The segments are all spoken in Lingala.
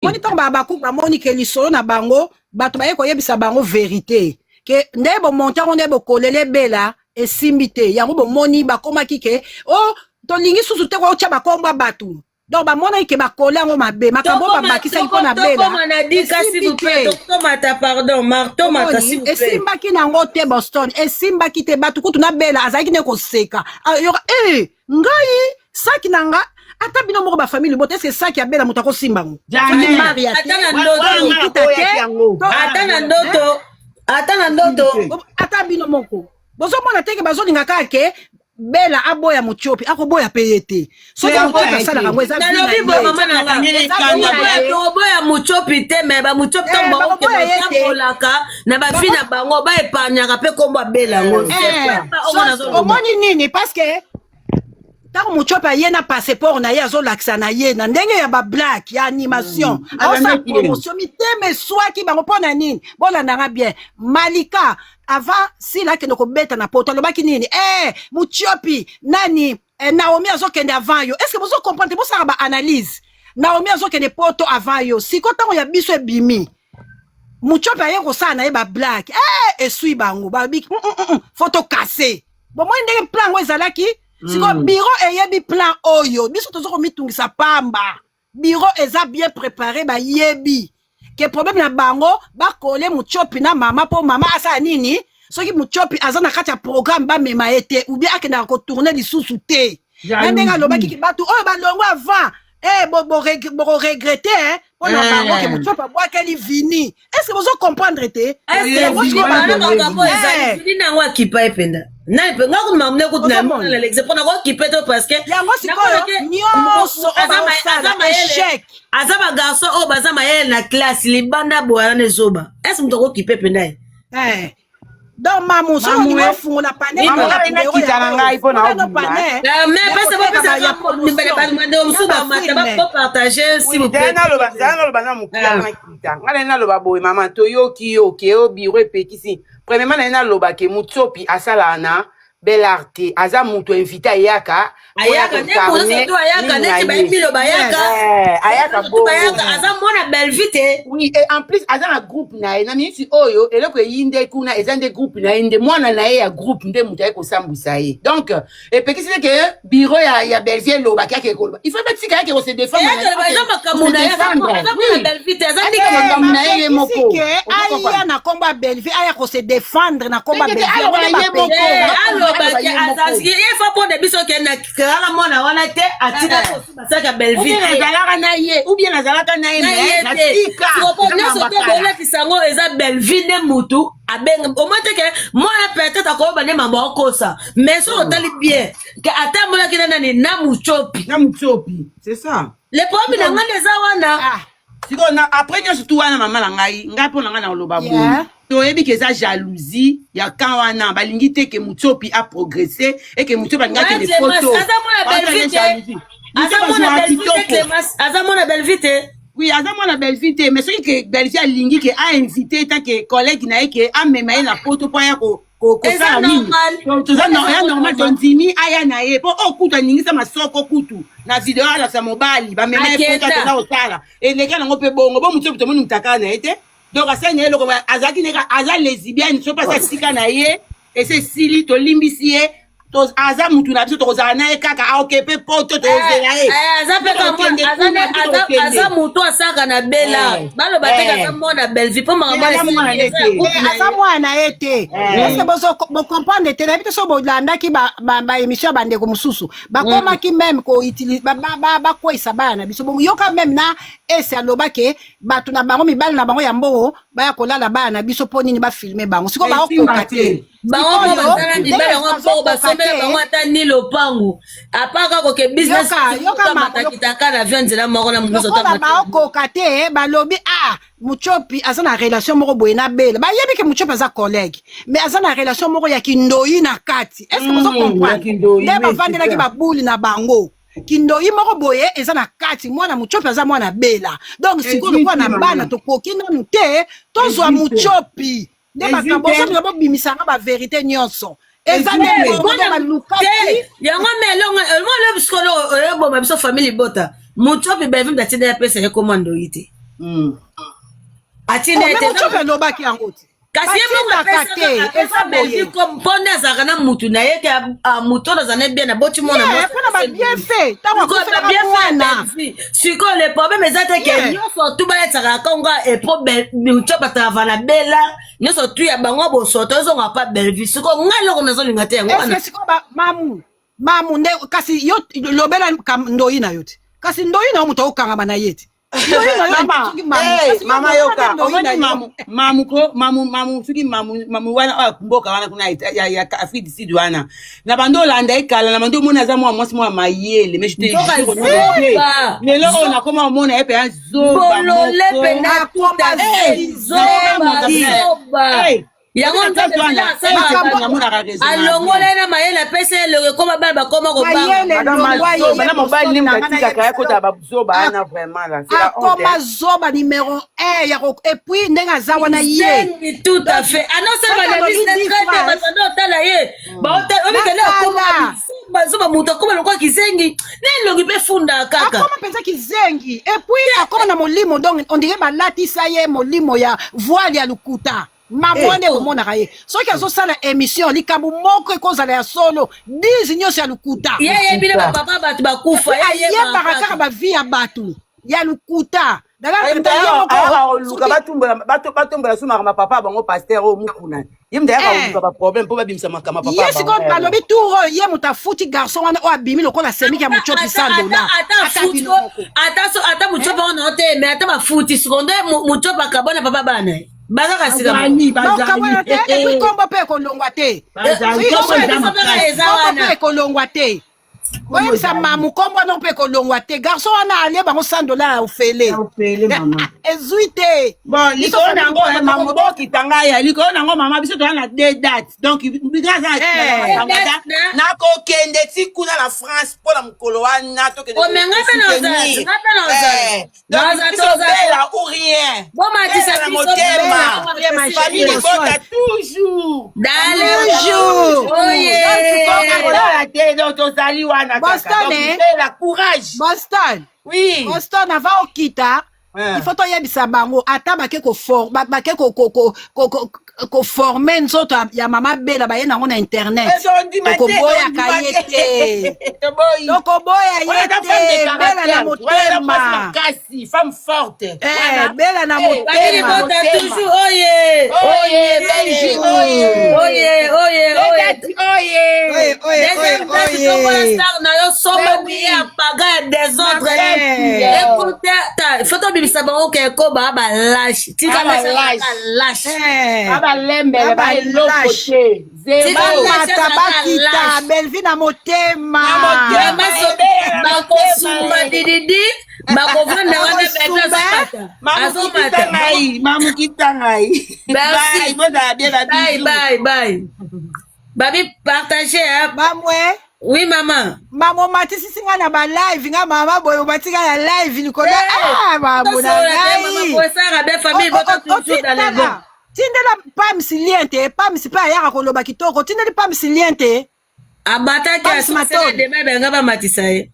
moni to bakuka moni ke lisolo na bango bato baye koyebisa bango vérité ke nde bo montango nde bo kolele bela esimbi te yango bo moni bakomaki ke oh tolingi susu te ko tia bakomba batu donc ba mona ke bakole yango mabe makambo babakisa iko na bela comme on a dit s'il vous plaît tomata pardon marteau mata s'il vous plaît esimbaki nango te Boston esimbaki te batu kutu na bela azalaki ne koseka yo ngai saki nanga ata bino moko ba famille bote est-ce que saki ya bela mutako simbango atana ndoto ata bino moko bozo mona teke bazolinga kake bela aboya muchopi akoboya peyete soki akosala kango eza boya muchopi te me ba muchopi tango baolaka na ba fina bango ba epanyaka pe komba bela ngo omoni nini parce que tant muchopi aye na passeport na ye azolakisa na ye na ndenge ya ba black ya animation aosa promotion miteme swaki bango pona nini bolandanga bien Malika avant si la kende ko beta na poto lobaki nini muchopi nani Naomi azokende avant yo est-ce que vous comprenez pour ça ba analyse Naomi azokende poto avant yo siko tango ya biso ebimi muchopi aye ko sana ye ba black esui bango ba bik photo cassé bon moi ndenge plan ngo ezalaki siko bureau eyebi plan oyo biso tozoko mitungisa pamba bureau eza bien préparé ba yebi que problème na bango ba kole muchopi na mama po mama asa nini soki muchopi azana kati ya programme ba mema ete ou bien akenda ko tourner lisusu te ndenga lobaki ki batu oyo ba longo avant bo regretter pour na bango que muchopi boa keli vini est-ce que vous comprendre te est-ce que vini na wa kipa ependa na pe ngako mamne ko na mona l'exemple na ko kipeto parce que yango sikoyo nyonso azama échec azama garçon o bazama yele na classe libanda boana nezoba est-ce que mtoko kipepe ndaye donc mamu so ni wafungu na pane mama ina kitana ngai pona mais parce que ya ba musuba mata ba partager si vous plaît na loba na mukila na kita ngale na loba boy mama toyoki yoke o biro pekisi premièrement na loba ke mutopi asala na bel arte aza muto invité ayaka ne pour surtout ayaka ne ba milo bayaka ayaka bo aza mona belle vite oui et en plus aza na groupe na misi oyo eloko yinde kuna ezande groupe na inde mwana na ya groupe nde muto ay ko sambusa ye donc et pekisi ke bureau ya Belvie loba kake ko il faut pas tika yake ko se défendre aza makamuna aza belle vite aza makamuna ye moko aya na komba Belvie aya ko se défendre na komba Belvie il faut pour des bisous qui na kala mona wana te atina basaka Belvie nazalaka na ye ou bien nazalaka na ye na tika ko te bola kisango eza Belvie de mutu abenga au moins que moi peut-être akoba ne mama kosa mais so otali bien que ata mola kina na muchopi c'est ça le problème na ngane za wana siko na après nyo surtout wana mama la ngai po na ngana oloba boye toyebi ke za jalousie ya kan wana balingi te ke muchopi a progresser et que muchopi nga ke des photos azamona belle vite oui azamona belle vite mais ce que Belvie alingi ke a invité tant que collègue na ke a mema na photo po ya ko ça normal tondimi aya na ye po okutu aningisa masoko kutu na video ala sa mobali ba mema photo na osala et les gars ngo pe bongo bo muchopi to moni mutaka na ete donc ça n'est le azaki neka aza lesbienne so pas ça sika na ye et c'est sili to limbisi ye to aza mutu na biso to kozala na ye kaka a okepe poto to zela ye aza mutu asaka na bela balo bateka aza mwana Belvie po mama aza mwana ete parce que bo comprendre te na bito so bolandaki ba émission bande ko mususu bakomaki même ko utiliser ba kwesa bana biso bo yoka même na ese alobake batu na bango mibali na bango ya mbongo baya kolala bana biso po nini ba filmer bango siko ba okoka te bango bazana mibali ngo mpo basomela bango ata ni lopango apaka ko ke business yoka matakitaka na viande moko na muzo ta ba okoka te balobi muchopi aza na relation moko boye na bela bayebi ke muchopi aza collègue mais aza na relation moko ya kindoyi na kati est-ce que vous comprenez nde bavandelaki babuli na bango kindoyi moko boye eza na kati mwana muchopi aza mwana bela donc sikoyo kwa na bana tokoki nanu te tozwa muchopi nde makambo oso bobimisanga ba vérité nyonso eza nde balukaki yango melongo le biskolo bo ma biso famille bota muchopi Belvie ndatina ya pesa ye komando yite atine ete mochope lobaki yango te kasi eza boye mpone azalaka na mutu na ye ke mutu oyo azana bien aboti mwana mpona babien fait ntango akofelaka mwana sikoyo le problème eza te ke nyonso tu baletsaka kongo epro mutu batava na bela nyonso tu ya bango bosoto ezonga pa belvi sikoyo ngai eloko nazolinga te yango wana sikoyo mamu nde kasi yo lobela ndoyi na yo te kasi ndoyi na yo moto okangama na ye te mama yoka omoni mamu soki mamu wana mboka wana kuna ya Afrique du Sud wana na bando olanda ekala na bando omona aza mwa mwasi mwa mayele mais je te lelo oyo nakoma omona ye mpe yango alongola na mayele apesa elongo ekoma bana bakoma kobana mobali ni mkatikaka ya kota bazoba ana vraiment akoma zoba numéro 1 epuis ndenge aza wana ye tout à fait anonsebaotala ye bazoba moto akoma lokwa kizengi na elongi mpe funda kaka akoma mpenza kizengi epuis akoma na molimo donc ondire balatisa ye molimo ya voile ya lukuta mamwande omonaka ye soki azosala émission likambo moko ekozala ya solo 10 nyonso ya lukuta yeyebile bapapa bato bakufa ayebaka kaka bavi ya bato ya lukuta oluka batombola sumaka mapapa bango paster oyo mukuna ye mutu ayaka baproblème mpo babimisa makama papa ye sikoyo balobi tour oyo ye mutu afuti garçon wana oyo abimi lokola semiki ya mochopi $100 ata mochopa wana ote me ata bafuti sikondo mochopa kabona papa bana bazaka sika kombo mpe ekolongwa te ekolongwa te oyebisa mamu kombo wana mpe ekolongwa te garçon wana alie bango $100 ya ofele ezwi te likolo nango mamu bokita ngai likolo nango mama biso toza na 2 dates donc nakokende ti kuna na France mpona mokolo wana tokendebela ou rien na motema famille ekota toujours tozali wana la courage Boston avant okita il faut toyebisa bango ata bake koforme nzoto ya mama bela baye nango na internet okoboyaka ye te tokoboya ye te bela na motema femme forte bela na motema bisa bango ke ko balash tika balash abalembele balokote zemata bakita belvi na motema bakosumba dididi bakovanda wana azomata mamukita ngai bye babi partager bamwe oui maman mama matisisi nga na ba live nga mama boyo batika ya live likolo mama na tindela pamsi liente pamsi pa yaka koloba kitoko tindeli pamsi liente abataki asosele dema benga bamatisa ye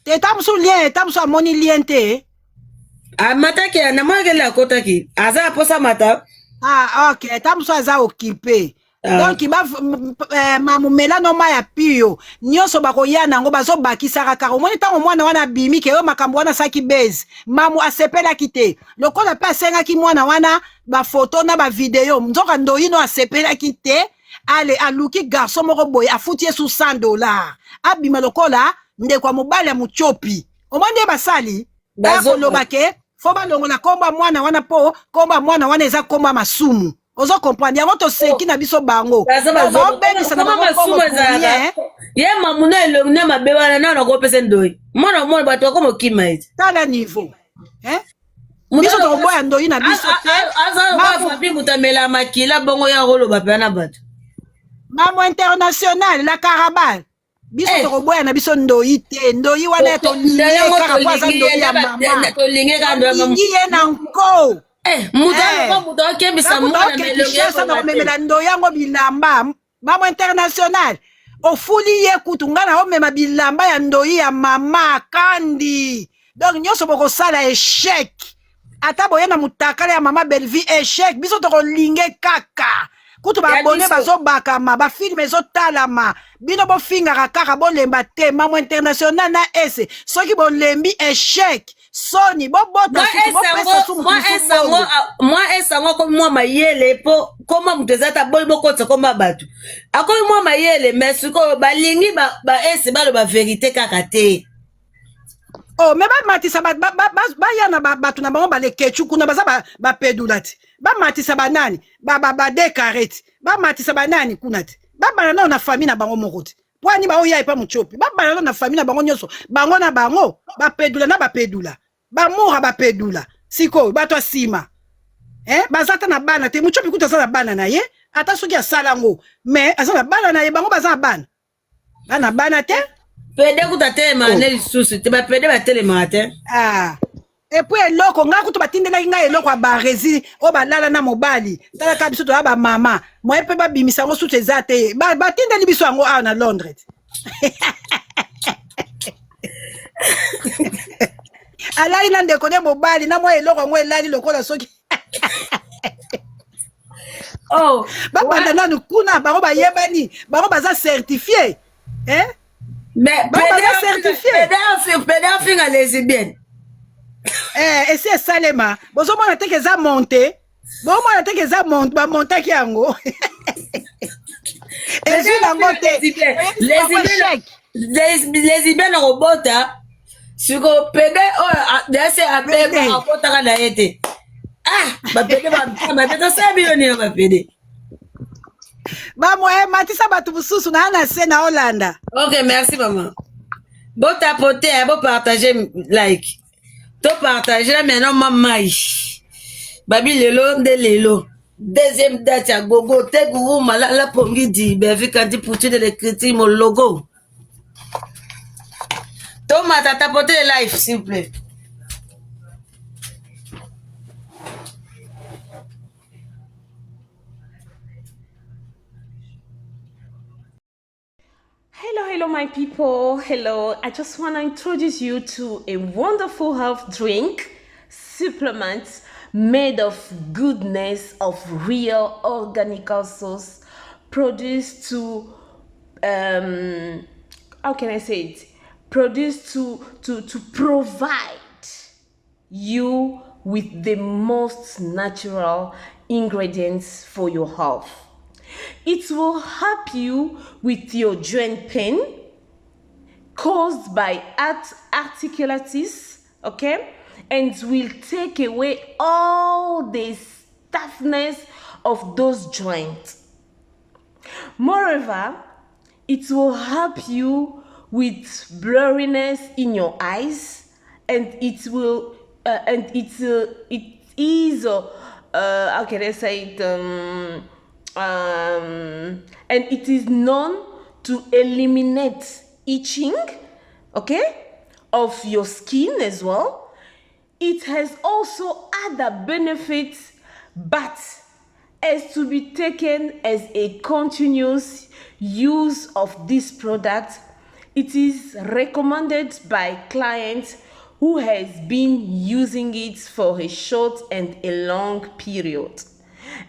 te tamsu lien tamsu amoni liente amataki namonakeli akotaki aza aposa mata ok tamsu aza occupé donc mamumela noma ya piyo nyonso bakoya nango bazobakisaka kaka omoni ntango mwana wana abimi ke oyo makambo wana asaki base mamu asepelaki te lokola mpe asengaki mwana wana bafoto na bavideo nzoka ndoyino asepelaki te ale aluki garçon moko boye afuti ye su $100 abima lokola ndeko ya mobali ya mochopi omoni ye basali bakoloba ke fo balongola kombo ya mwana wana mpo kombo ya mwana wana eza kombo ya masumu ozo comprendre yango toseki na biso bango obebisa na bango ye mamuna elongi na mabe wana na nakopesa ndoyi mwana bato bakoma okima ete tala niveau biso tokoboya ndoyi na biso te moto amela makila bongo ya koloba mpe na bato mamo international la carabal biso tokoboya na biso ndoyi te ndoyi wana tolingi kaka po aza ndoyi ya mama tolingi ye na nko mutu akembisa nakomemela ndo yango bilamba mamo international ofuli ye kutu nga na omema bilamba ya ndoyi ya mama kandi Donc nyonso bokosala échec. Ata boye na mutakala ya mama Belleville échec. Biso tokolinge kaka. Kutu babone bazobakama, bafilme ezotalama. Bino bofingaka kaka bolemba te mamo international na ese. Soki bolembi échec. Soni bobota moi esango comme moi mayele po koma mutezata boli bokota koma batu. Akomi moi mayele mais siko balingi ba ese balo ba vérité kaka te. Oh, mais matisa ba yana batu na bango balekechu kuna baza ba pedulati. Ba matisa banani ba dekareti. Ba matisa banani kunati. Ba banana na famille na bango mokoti. Pwani ba oya epa muchopi. Ba banana na famille na bango nyoso. Bango na bango ba pedula na ba pedula. Ba mora ba pedula. Siko bato sima. Bazata na bana te muchopi kuta za bana na ye. Ata soki asala ngo. Mais azana bana na ye bango baza bana. Bana bana te. Pede kuta telema na lisusu te ba pede ba telema te. Ah. Et puis eloko nga kutu batindela nga eloko ya barezi o balala na mobali. Tala ka biso to ba mama. Moi pe ba bimisa ngo sutu ezate. Batindeli biso ngo na Londres. Alali na ndeko ne mobali na moi eloko ngo elali lokola soki. Oh, banda nanu kuna bango bayebani, bango baza certifié. Mais pédé finga lesbienne. Et c'est Salema. Bozo mona teke za monté. Bozo mona teke za monté, ba monta ki yango. Et c'est la montée. Lesbienne robota. Suko pédé c'est appelé robota kana été. Ah, ba pédé ba pédé ça biloni ba pédé. Ba moi matisa batu bususu na na se na Hollanda. OK, merci maman. Bon tapoter, bon partager like. To partager là maintenant maman. Babi lelo de lelo. Deuxième date à gogo te gourou malala pongi di bevi kandi pouti de l'écriture mon logo. Toma tapoter live s'il vous plaît. Hello my people. Hello, I just want to introduce you to a wonderful health drink supplement made of goodness of real organic source produced to how can I say it, produced to provide you with the most natural ingredients for your health. It will help you with your joint pain caused by articulatitis, okay? And will take away all the stiffness of those joints. Moreover, it will help you with blurriness in your eyes, and it will, it is, how can I say it? And it is known to eliminate itching, okay, of your skin as well. It has also other benefits, but is to be taken as a continuous use of this product. It is recommended by clients who has been using it for a short and a long period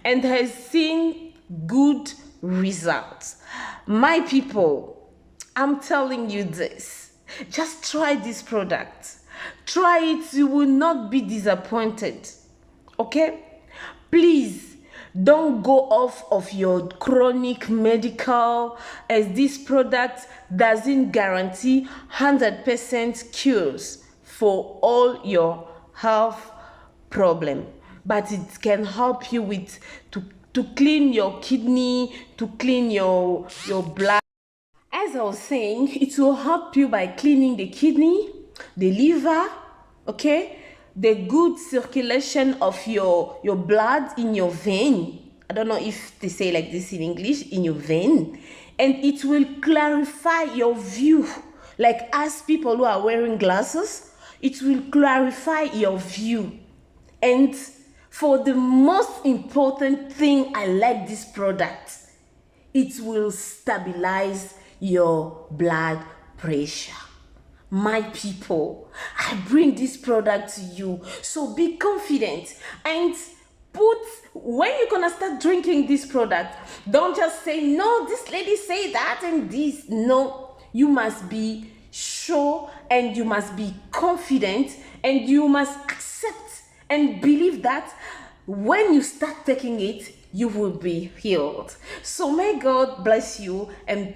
and has seen good results. My people, I'm telling you this. Just try this product. Try it, you will not be disappointed. Okay? Please don't go off of your chronic medical, as this product doesn't guarantee 100% cures for all your health problem, but it can help you with to clean your kidney, to clean your blood. As I was saying, it will help you by cleaning the kidney, the liver, okay, the good circulation of your blood in your vein. I don't know if they say like this in English, in your vein. And it will clarify your view. Like as people who are wearing glasses, it will clarify your view. And for the most important thing, I like this product. It will stabilize your blood pressure. my people, I bring this product to you. So be confident and when you're gonna start drinking this product, don't just say, no, this lady say that and this. No, you must be sure and you must be confident and you must accept and believe that when you start taking it, you will be healed. So may God bless you and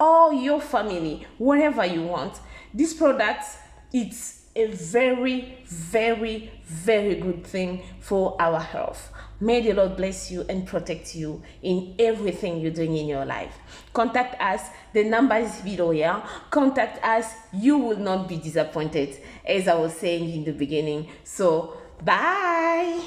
all your family, wherever you want. This product, it's a very, very, very good thing for our health. May the Lord bless you and protect you in everything you're doing in your life. Contact us. The number is below here. Contact us. You will not be disappointed, as I was saying in the beginning. So, bye.